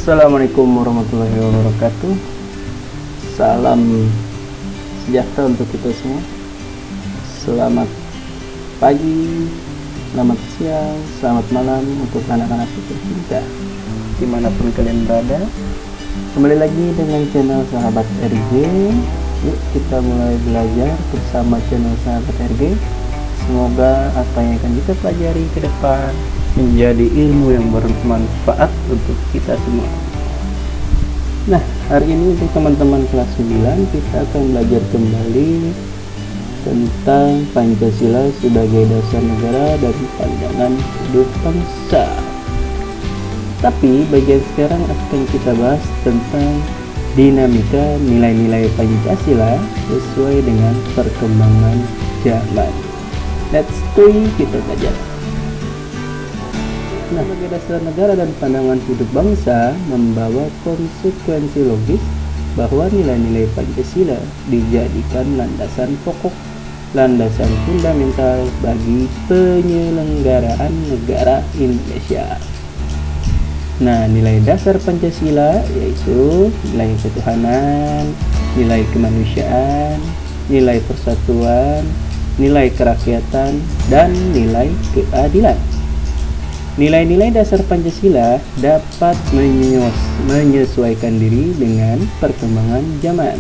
Assalamualaikum warahmatullahi wabarakatuh. Salam sejahtera untuk kita semua. Selamat pagi, selamat siang, selamat malam untuk anak-anak tercinta dimanapun kalian berada. Kembali lagi dengan channel Sahabat RG. Yuk kita mulai belajar bersama channel Sahabat RG. Semoga apa yang akan kita pelajari ke depan menjadi ilmu yang bermanfaat untuk kita semua. Nah, hari ini untuk teman-teman kelas 9 kita akan belajar kembali tentang Pancasila sebagai dasar negara dan pandangan hidup bangsa. Tapi bagian sekarang akan kita bahas tentang dinamika nilai-nilai Pancasila sesuai dengan perkembangan zaman. Let's go, kita belajar. Nah, sebagai dasar negara dan pandangan hidup bangsa membawa konsekuensi logis bahwa nilai-nilai Pancasila dijadikan landasan pokok, landasan fundamental bagi penyelenggaraan negara Indonesia. Nah, nilai dasar Pancasila yaitu nilai ketuhanan, nilai kemanusiaan, nilai persatuan, nilai kerakyatan, dan nilai keadilan. Nilai-nilai dasar Pancasila dapat menyesuaikan diri dengan perkembangan zaman.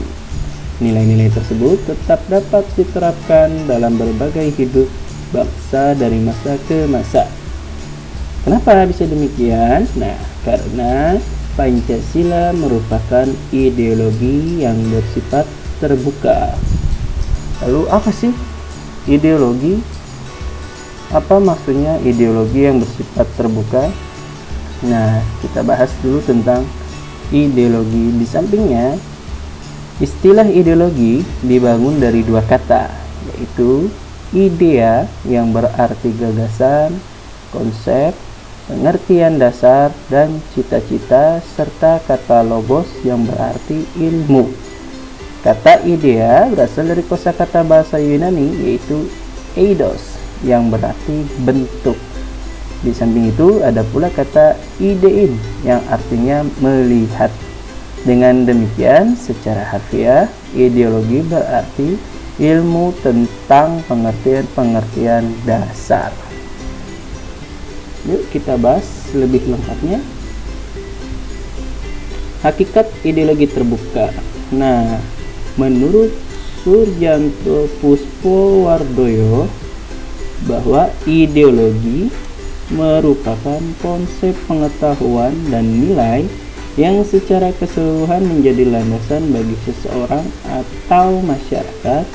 Nilai-nilai tersebut tetap dapat diterapkan dalam berbagai hidup bangsa dari masa ke masa. Kenapa bisa demikian? Nah, karena Pancasila merupakan ideologi yang bersifat terbuka. Lalu apa sih ideologi? Apa maksudnya ideologi yang bersifat terbuka? Nah, kita bahas dulu tentang ideologi. Di sampingnya, istilah ideologi dibangun dari dua kata, yaitu idea yang berarti gagasan, konsep, pengertian dasar, dan cita-cita, serta kata logos yang berarti ilmu. Kata idea berasal dari kosakata bahasa Yunani, yaitu eidos, yang berarti bentuk. Di samping itu ada pula kata idein yang artinya melihat. Dengan demikian, secara harfiah, ideologi berarti ilmu tentang pengertian-pengertian dasar. Yuk kita bahas lebih lengkapnya. Hakikat ideologi terbuka. Nah, menurut Suryanto Puspowardoyo, bahwa ideologi merupakan konsep pengetahuan dan nilai yang secara keseluruhan menjadi landasan bagi seseorang atau masyarakat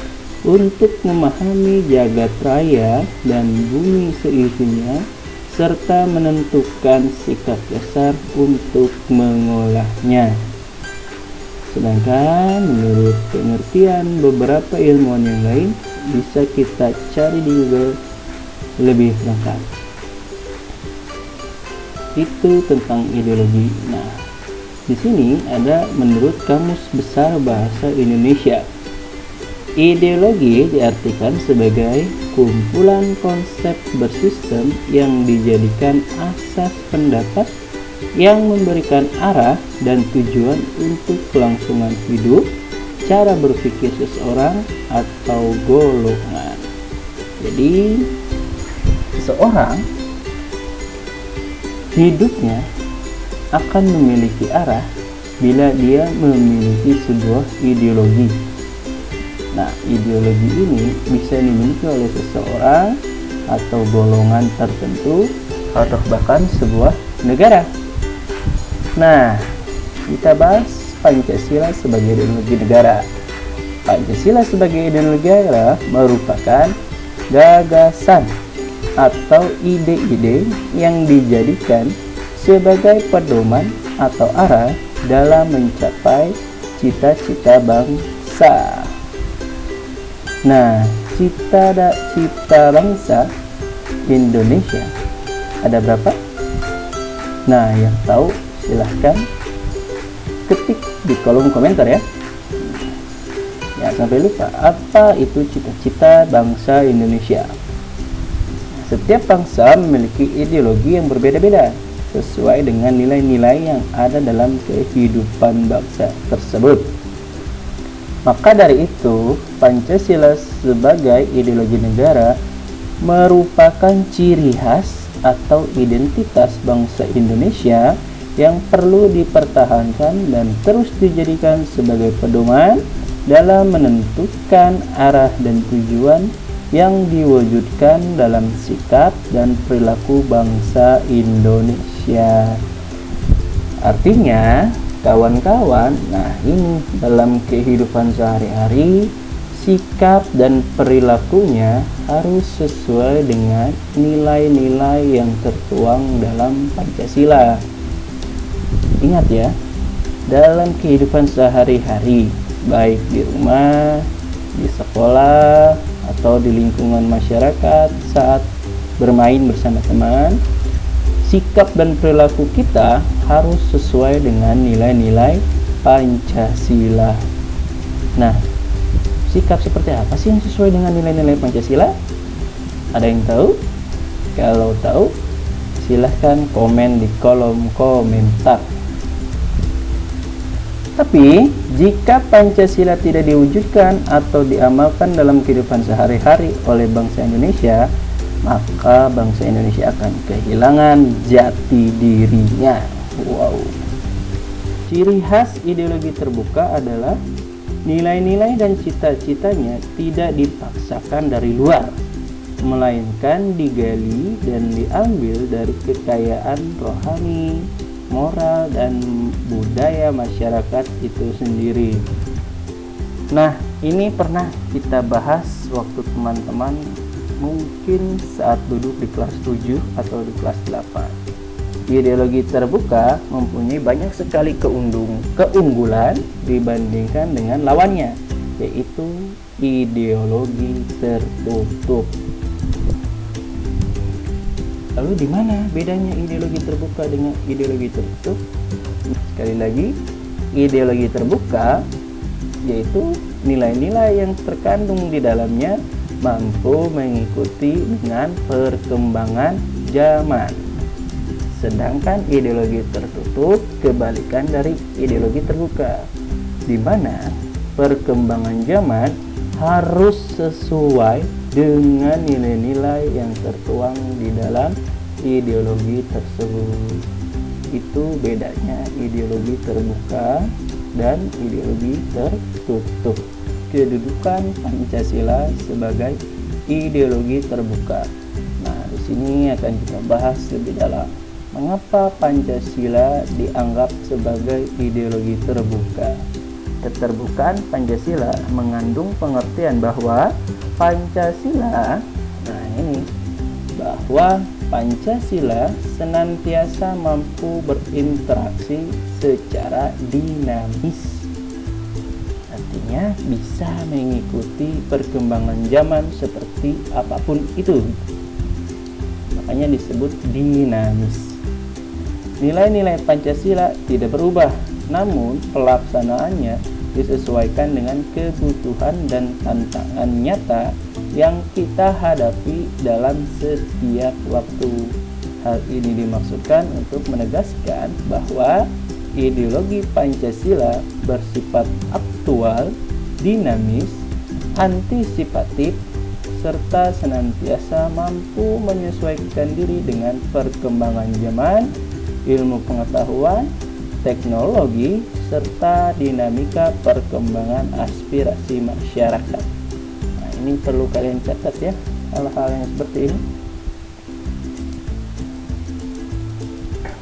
untuk memahami jagat raya dan bumi seisinya, serta menentukan sikap dasar untuk mengolahnya. Sedangkan menurut pengertian beberapa ilmuwan yang lain, bisa kita cari di Google lebih lengkap. Itu tentang ideologi. Nah, di sini ada menurut Kamus Besar Bahasa Indonesia. Ideologi diartikan sebagai kumpulan konsep bersistem yang dijadikan asas pendapat yang memberikan arah dan tujuan untuk kelangsungan hidup, cara berpikir seseorang atau golongan. Jadi, seseorang hidupnya akan memiliki arah bila dia memiliki sebuah ideologi. Nah, ideologi ini bisa dimiliki oleh seseorang atau golongan tertentu atau bahkan sebuah negara. Nah, kita bahas Pancasila sebagai ideologi negara. Pancasila sebagai ideologi negara merupakan gagasan atau ide-ide yang dijadikan sebagai pedoman atau arah dalam mencapai cita-cita bangsa. Nah, cita bangsa Indonesia ada berapa? Nah, yang tahu silahkan ketik di kolom komentar ya. Ya, sampai lupa, apa itu cita-cita bangsa Indonesia? Setiap bangsa memiliki ideologi yang berbeda-beda sesuai dengan nilai-nilai yang ada dalam kehidupan bangsa tersebut. Maka dari itu, Pancasila sebagai ideologi negara merupakan ciri khas atau identitas bangsa Indonesia yang perlu dipertahankan dan terus dijadikan sebagai pedoman dalam menentukan arah dan tujuan yang diwujudkan dalam sikap dan perilaku bangsa Indonesia. Artinya, kawan-kawan, nah ini dalam kehidupan sehari-hari, sikap dan perilakunya harus sesuai dengan nilai-nilai yang tertuang dalam Pancasila. Ingat ya, dalam kehidupan sehari-hari, baik di rumah, di sekolah, atau di lingkungan masyarakat saat bermain bersama teman, sikap dan perilaku kita harus sesuai dengan nilai-nilai Pancasila. Nah, sikap seperti apa sih yang sesuai dengan nilai-nilai Pancasila? Ada yang tahu? Kalau tahu, silahkan komen di kolom komentar. Tapi, jika Pancasila tidak diwujudkan atau diamalkan dalam kehidupan sehari-hari oleh bangsa Indonesia, maka bangsa Indonesia akan kehilangan jati dirinya. Wow. Ciri khas ideologi terbuka adalah nilai-nilai dan cita-citanya tidak dipaksakan dari luar, melainkan digali dan diambil dari kekayaan rohani, moral, dan budaya masyarakat itu sendiri. Nah, ini pernah kita bahas waktu teman-teman mungkin saat duduk di kelas 7 atau di kelas 8. Ideologi terbuka mempunyai banyak sekali keunggulan dibandingkan dengan lawannya, yaitu ideologi tertutup. Lalu di mana bedanya ideologi terbuka dengan ideologi tertutup? Sekali lagi, ideologi terbuka yaitu nilai-nilai yang terkandung di dalamnya mampu mengikuti dengan perkembangan zaman. Sedangkan ideologi tertutup kebalikan dari ideologi terbuka, di mana perkembangan zaman harus sesuai dengan nilai-nilai yang tertuang di dalam ideologi tersebut. Itu bedanya ideologi terbuka dan ideologi tertutup. Kedudukan Pancasila sebagai ideologi terbuka. Nah, di sini akan kita bahas lebih dalam. Mengapa Pancasila dianggap sebagai ideologi terbuka? Keterbukaan Pancasila mengandung pengertian bahwa Pancasila, bahwa Pancasila senantiasa mampu berinteraksi secara dinamis. Artinya bisa mengikuti perkembangan zaman seperti apapun itu. Makanya disebut dinamis. Nilai-nilai Pancasila tidak berubah, namun pelaksanaannya disesuaikan dengan kebutuhan dan tantangan nyata yang kita hadapi dalam setiap waktu. Hal ini dimaksudkan untuk menegaskan bahwa ideologi Pancasila bersifat aktual, dinamis, antisipatif, serta senantiasa mampu menyesuaikan diri dengan perkembangan zaman, ilmu pengetahuan, teknologi, serta dinamika perkembangan aspirasi masyarakat. Nah, ini perlu kalian catat ya, hal-hal yang seperti ini.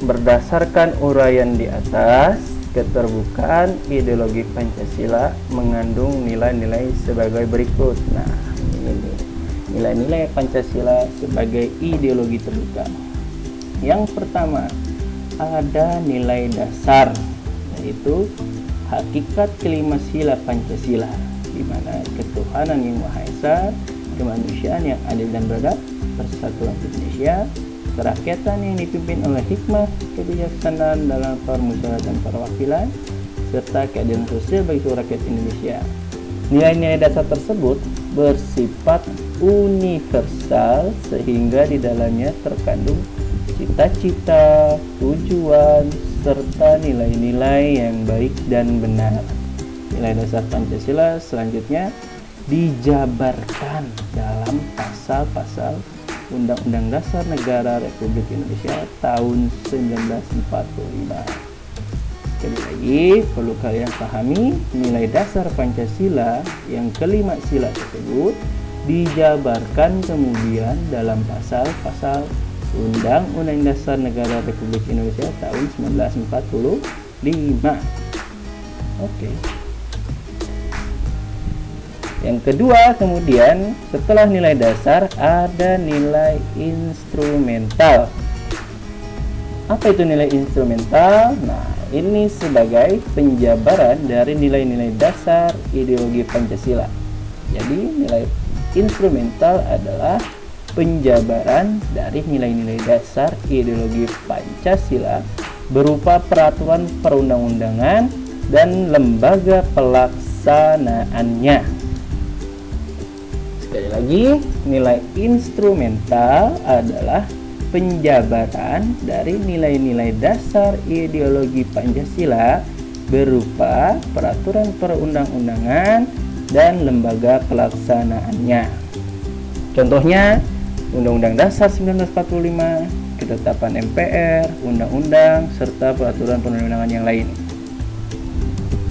Berdasarkan uraian di atas, keterbukaan ideologi Pancasila mengandung nilai-nilai sebagai berikut. Nah, ini nilai-nilai Pancasila sebagai ideologi terbuka. Yang pertama, ada nilai dasar, yaitu hakikat kelima sila Pancasila, di mana ketuhanan yang Maha Esa, kemanusiaan yang adil dan beradab, persatuan Indonesia, kerakyatan yang dipimpin oleh hikmah, kebijaksanaan dalam permusyawaratan perwakilan, serta keadilan sosial bagi seluruh rakyat Indonesia. Nilai-nilai dasar tersebut bersifat universal sehingga di dalamnya terkandung cita-cita, tujuan, serta nilai-nilai yang baik dan benar. Nilai dasar Pancasila selanjutnya dijabarkan dalam pasal-pasal Undang-Undang Dasar Negara Republik Indonesia tahun 1945. Sekali lagi, perlu kalian pahami, nilai dasar Pancasila yang kelima sila tersebut dijabarkan kemudian dalam pasal-pasal Undang-Undang Dasar Negara Republik Indonesia tahun 1945. Oke. Yang kedua, kemudian setelah nilai dasar ada nilai instrumental. Apa itu nilai instrumental? Nah, ini sebagai penjabaran dari nilai-nilai dasar ideologi Pancasila. Jadi, nilai instrumental adalah penjabaran dari nilai-nilai dasar ideologi Pancasila berupa peraturan perundang-undangan dan lembaga pelaksanaannya. Sekali lagi, nilai instrumental adalah penjabaran dari nilai-nilai dasar ideologi Pancasila berupa peraturan perundang-undangan dan lembaga pelaksanaannya. Contohnya, Undang-Undang Dasar 1945, ketetapan MPR, undang-undang, serta peraturan perundang-undangan yang lain.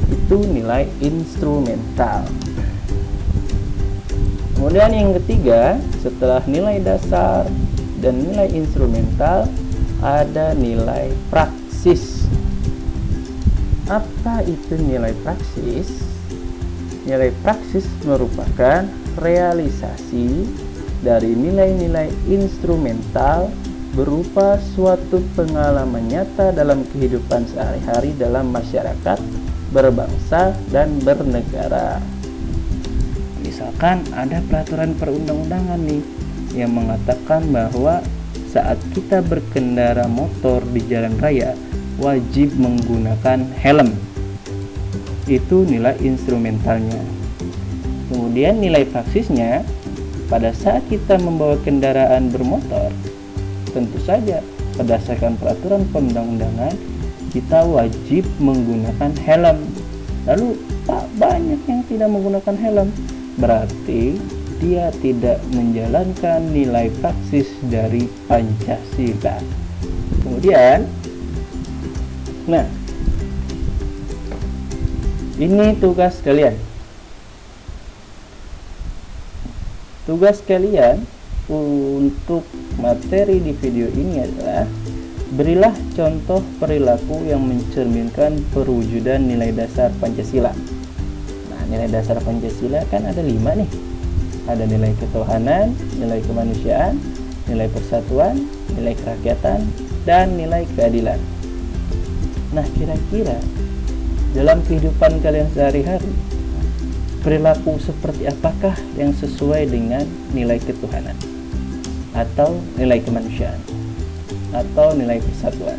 Itu nilai instrumental. Kemudian yang ketiga, setelah nilai dasar dan nilai instrumental, ada nilai praksis. Apa itu nilai praksis? Nilai praksis merupakan realisasi dari nilai-nilai instrumental berupa suatu pengalaman nyata dalam kehidupan sehari-hari dalam masyarakat, berbangsa, dan bernegara. Misalkan ada peraturan perundang-undangan nih yang mengatakan bahwa saat kita berkendara motor di jalan raya wajib menggunakan helm. Itu nilai instrumentalnya. Kemudian nilai praksisnya, pada saat kita membawa kendaraan bermotor, tentu saja berdasarkan peraturan perundang-undangan kita wajib menggunakan helm. Lalu tak banyak yang tidak menggunakan helm, berarti dia tidak menjalankan nilai praksis dari Pancasila. Kemudian, nah, ini tugas kalian. Tugas kalian untuk materi di video ini adalah berilah contoh perilaku yang mencerminkan perwujudan nilai dasar Pancasila. Nah, nilai dasar Pancasila kan ada 5 nih. Ada nilai ketuhanan, nilai kemanusiaan, nilai persatuan, nilai kerakyatan, dan nilai keadilan. Nah, kira-kira dalam kehidupan kalian sehari-hari, perilaku seperti apakah yang sesuai dengan nilai ketuhanan, atau nilai kemanusiaan, atau nilai persatuan?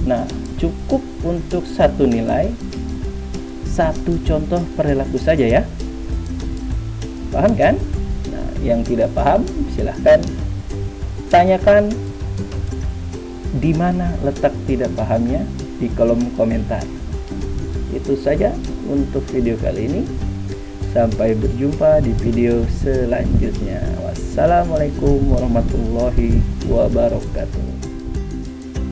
Nah, cukup untuk satu nilai, satu contoh perilaku saja ya. Paham kan? Nah, yang tidak paham silahkan tanyakan di mana letak tidak pahamnya di kolom komentar. Itu saja untuk video kali ini. Sampai berjumpa di video selanjutnya. Wassalamualaikum warahmatullahi wabarakatuh.